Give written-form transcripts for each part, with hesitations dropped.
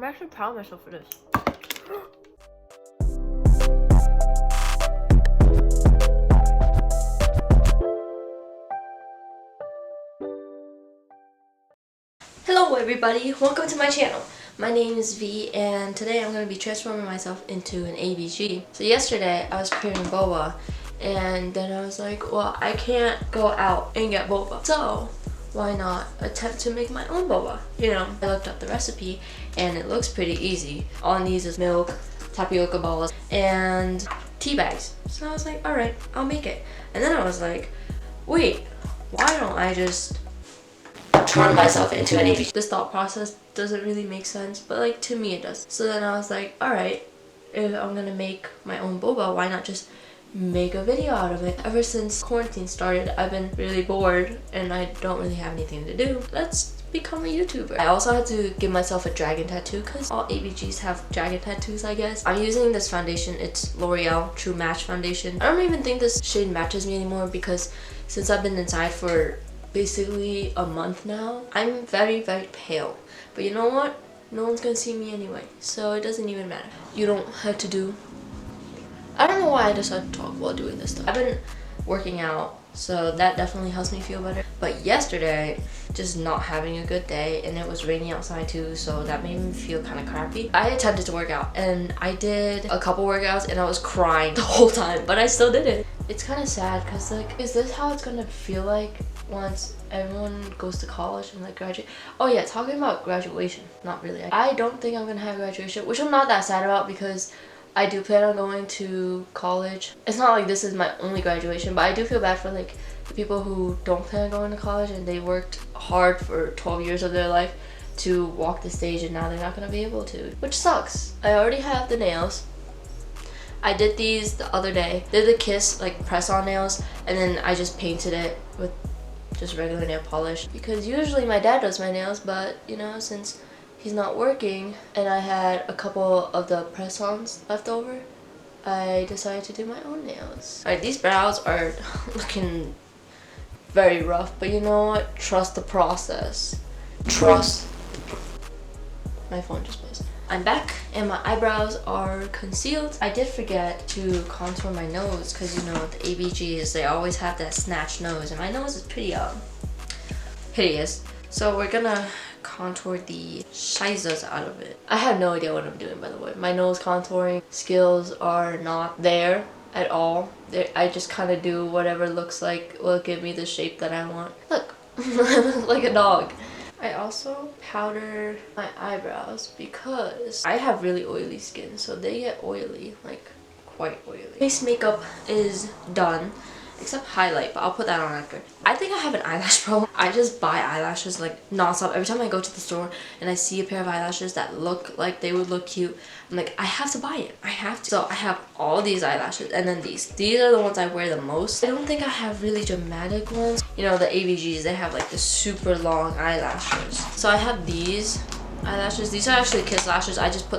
actually proud of myself for this. Hello everybody, welcome to my channel. My name is V and today I'm going to be transforming myself into an ABG. So yesterday I was preparing boba and then I was like, well, I can't go out and get boba. So why not attempt to make my own boba? You know, I looked up the recipe and it looks pretty easy. All it needs is milk, tapioca balls, and tea bags. So I was like, alright, I'll make it. And then I was like, wait, why don't I just turn myself into an ABG? This thought process doesn't really make sense, but like to me it does. So then I was like, alright, if I'm gonna make my own boba, why not just make a video out of it? Ever since quarantine started, I've been really bored and I don't really have anything to do. Let's become a YouTuber. I also had to give myself a dragon tattoo because all ABGs have dragon tattoos, I guess. I'm using this foundation. It's L'Oreal True Match foundation. I don't even think this shade matches me anymore because since I've been inside for basically a month now, I'm very pale. But you know what? No one's gonna see me anyway, so it doesn't even matter. You don't have to do... I don't know why I decided to talk while doing this stuff. I've been working out, so that definitely helps me feel better. But yesterday, just not having a good day, and it was raining outside too, so that made me feel kind of crappy. I attempted to work out, and I did a couple workouts, and I was crying the whole time, but I still did it. It's kind of sad, because like, is this how it's gonna feel like once everyone goes to college and like graduate? Oh yeah, talking about graduation, not really. I don't think I'm gonna have graduation, which I'm not that sad about because I do plan on going to college. It's not like this is my only graduation, but I do feel bad for like the people who don't plan on going to college and they worked hard for 12 years of their life to walk the stage and now they're not gonna be able to, which sucks. I already have the nails. I did these the other day. They're the Kiss like press-on nails, and then I just painted it with just regular nail polish because usually my dad does my nails, but you know, since he's not working and I had a couple of the press-ons left over, I decided to do my own nails. Alright, these brows are looking very rough, but you know what? Trust the process. Trust. My phone just buzzed. I'm back and my eyebrows are concealed. I did forget to contour my nose because you know the ABGs, they always have that snatched nose and my nose is pretty hideous. So we're gonna contour the shizas out of it. I have no idea what I'm doing, by the way. My nose contouring skills are not there at all. I just kind of do whatever looks like will give me the shape that I want. Look, I look like a dog. I also powder my eyebrows because I have really oily skin, so they get oily, like quite oily. Face makeup is done, except highlight, but I'll put that on after. I think I have an eyelash problem. I just buy eyelashes like non-stop. Every time I go to the store and I see a pair of eyelashes that look like they would look cute, I'm like, I have to buy it. I have to. So I have all these eyelashes and then these. These are the ones I wear the most. I don't think I have really dramatic ones. You know, the ABGs, they have like the super long eyelashes. So I have these eyelashes. These are actually Kiss lashes. I just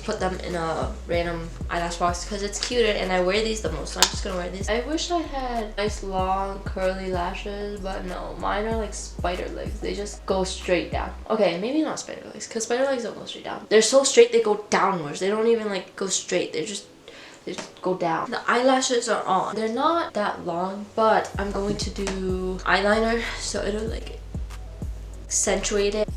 put them in a random eyelash box because it's cuter and I wear these the most, so I'm just gonna wear these. I wish I had nice long curly lashes, but no, mine are like spider legs. They just go straight down. Okay, maybe not spider legs because spider legs don't go straight down. They're so straight they go downwards. They don't even like go straight. They just go down. The eyelashes are on. They're not that long, but I'm going to do eyeliner so it'll like accentuate it.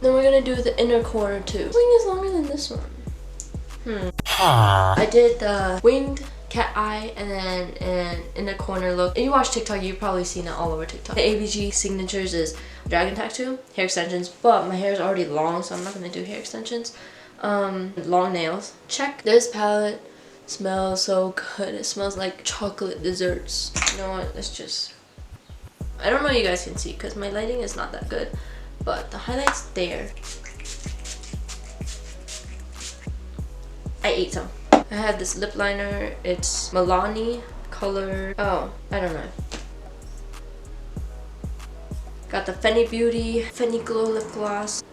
Then we're gonna do the inner corner too. This wing is longer than this one. I did the winged cat eye and then an inner corner look. If you watch TikTok, you've probably seen it all over TikTok. The ABG signatures is dragon tattoo, hair extensions, but my hair is already long, so I'm not gonna do hair extensions. Long nails. Check. This palette smells so good. It smells like chocolate desserts. You know what? Let's just... I don't know if you guys can see because my lighting is not that good. But the highlight's there. I ate some. I have this lip liner. It's Milani color. Oh, I don't know. Got the Fenty Beauty Fenty Glow lip gloss.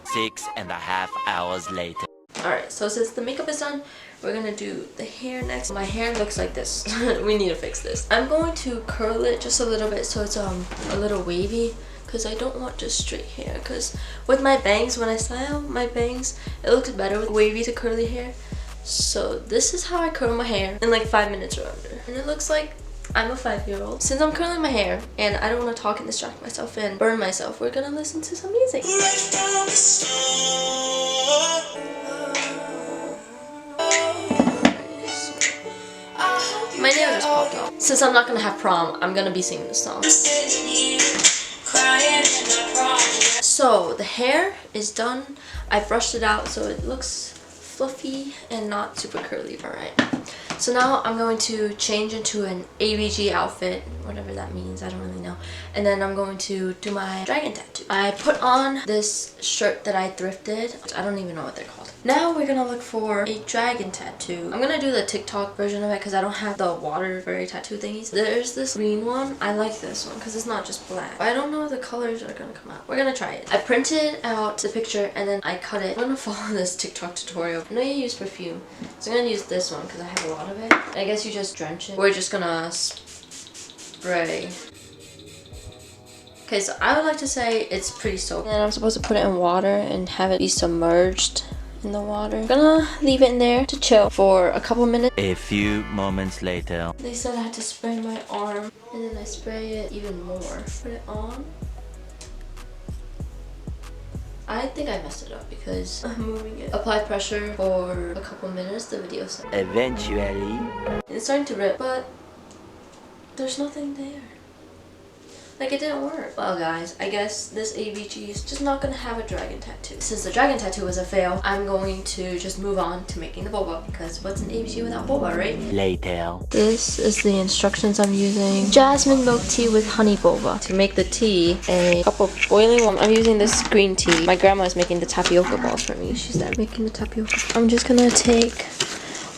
6.5 hours later. Alright, so since the makeup is done, we're gonna do the hair next. My hair looks like this. We need to fix this. I'm going to curl it just a little bit so it's a little wavy, because I don't want just straight hair. Because with my bangs, when I style my bangs, it looks better with wavy to curly hair. So this is how I curl my hair in like 5 minutes or under. And it looks like I'm a 5-year-old. Since I'm curling my hair and I don't want to talk and distract myself and burn myself, we're gonna listen to some music. My nail just popped off. Since I'm not gonna have prom, I'm gonna be singing this song. So the hair is done. I brushed it out so it looks fluffy and not super curly. Alright. So now I'm going to change into an ABG outfit, whatever that means, I don't really know. And then I'm going to do my dragon tattoo. I put on this shirt that I thrifted. I don't even know what they're called. Now we're gonna look for a dragon tattoo. I'm gonna do the TikTok version of it because I don't have the water fairy tattoo thingies. There's this green one. I like this one because it's not just black. I don't know if the colors are gonna come out. We're gonna try it. I printed out the picture and then I cut it. I'm gonna follow this TikTok tutorial. I know you use perfume, so I'm gonna use this one because I have a lot of it. I guess you just drench it. We're just gonna spray. Okay, so I would like to say it's pretty soaked. And I'm supposed to put it in water and have it be submerged in the water. I'm gonna leave it in there to chill for a couple minutes. A few moments later. They said I had to spray my arm, and then I spray it even more. Put it on. I think I messed it up because I'm moving it. Apply pressure for a couple minutes, the video said. Eventually. It's starting to rip, but there's nothing there. Like, it didn't work. Well, guys, I guess this ABG is just not gonna have a dragon tattoo. Since the dragon tattoo was a fail, I'm going to just move on to making the boba, because what's an ABG without boba, right? Later. This is the instructions I'm using. Jasmine milk tea with honey boba. To make the tea, a cup of boiling water. I'm using this green tea. My grandma is making the tapioca balls for me. She's there making the tapioca. I'm just gonna take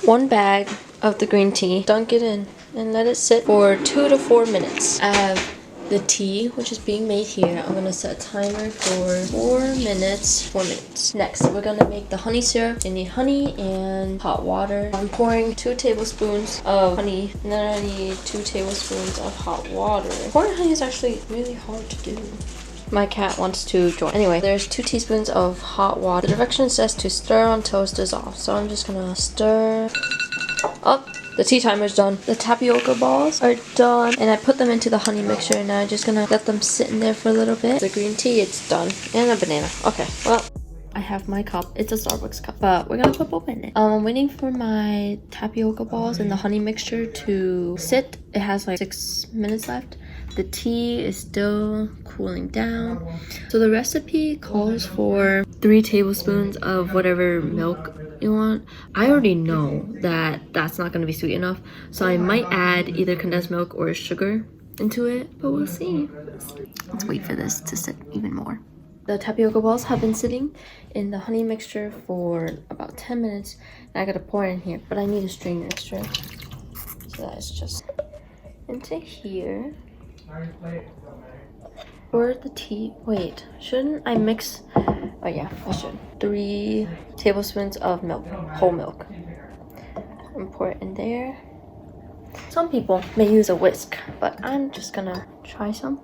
1 bag of the green tea, dunk it in, and let it sit for 2 to 4 minutes. I have the tea, which is being made here. I'm gonna set a timer for 4 minutes. 4 minutes. Next, we're gonna make the honey syrup. You need honey and hot water. I'm pouring 2 tablespoons of honey, and then I need 2 tablespoons of hot water. Pouring honey is actually really hard to do. My cat wants to join. Anyway, there's 2 teaspoons of hot water. The direction says to stir until it's dissolved. So I'm just gonna stir up. The tea timer's done. The tapioca balls are done. And I put them into the honey mixture. And now I'm just gonna let them sit in there for a little bit. The green tea, it's done. And a banana. Okay, well, I have my cup. It's a Starbucks cup. But we're gonna put boba in it. I'm waiting for my tapioca balls and the honey mixture to sit. It has like 6 minutes left. The tea is still cooling down. So the recipe calls for 3 tablespoons of whatever milk you want. I already know that that's not going to be sweet enough, so I might add either condensed milk or sugar into it, but we'll see. Let's wait for this to sit even more. The tapioca balls have been sitting in the honey mixture for about 10 minutes, and I gotta pour it in here, but I need a strainer extra, so that's just into here. Or the tea. Wait, shouldn't I mix? Oh yeah, I should. 3 tablespoons of milk, whole milk. And pour it in there. Some people may use a whisk, but I'm just gonna try some.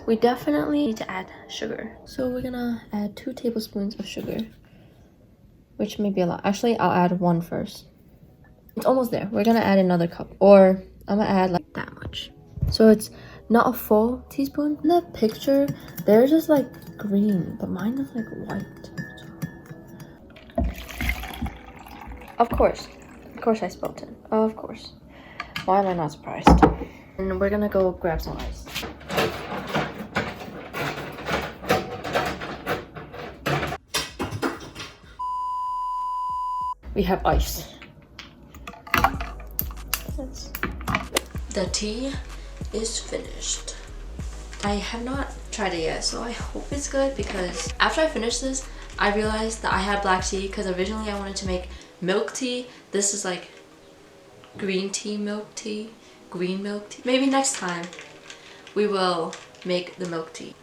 We definitely need to add sugar. So we're gonna add 2 tablespoons of sugar, which may be a lot. Actually, I'll add 1 first. It's almost there. We're gonna add another cup, or I'm gonna add like that much. So it's not a full teaspoon. In the picture, they're just like green, but mine is like white. Of course I spilled it. Of course. Why am I not surprised? And we're gonna go grab some ice. We have ice. The tea is finished. I have not tried it yet, so I hope it's good, because after I finished this, I realized that I had black tea, because originally I wanted to make milk tea. This is like green tea, milk tea, green milk tea. Maybe next time we will make the milk tea.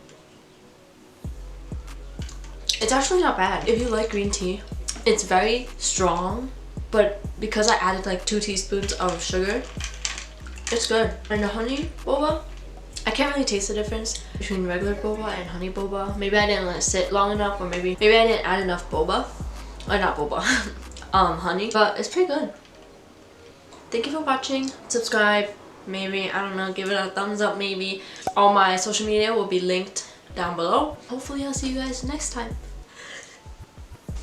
It's actually not bad. If you like green tea, it's very strong, but because I added like 2 teaspoons of sugar, it's good. And the honey boba, I can't really taste the difference between regular boba and honey boba. Maybe I didn't let it sit long enough, or maybe I didn't add enough boba. Or not boba, honey. But it's pretty good. Thank you for watching. Subscribe, maybe, I don't know, give it a thumbs up maybe. All my social media will be linked down below. Hopefully I'll see you guys next time.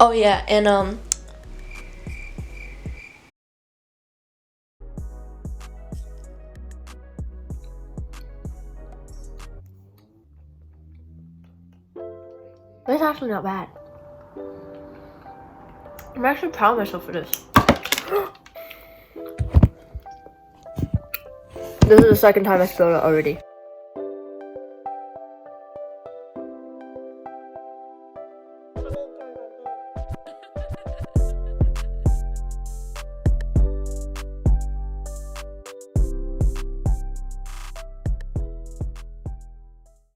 Oh yeah, and it's actually not bad. I'm actually proud of myself for this. This is the second time I spilled it already.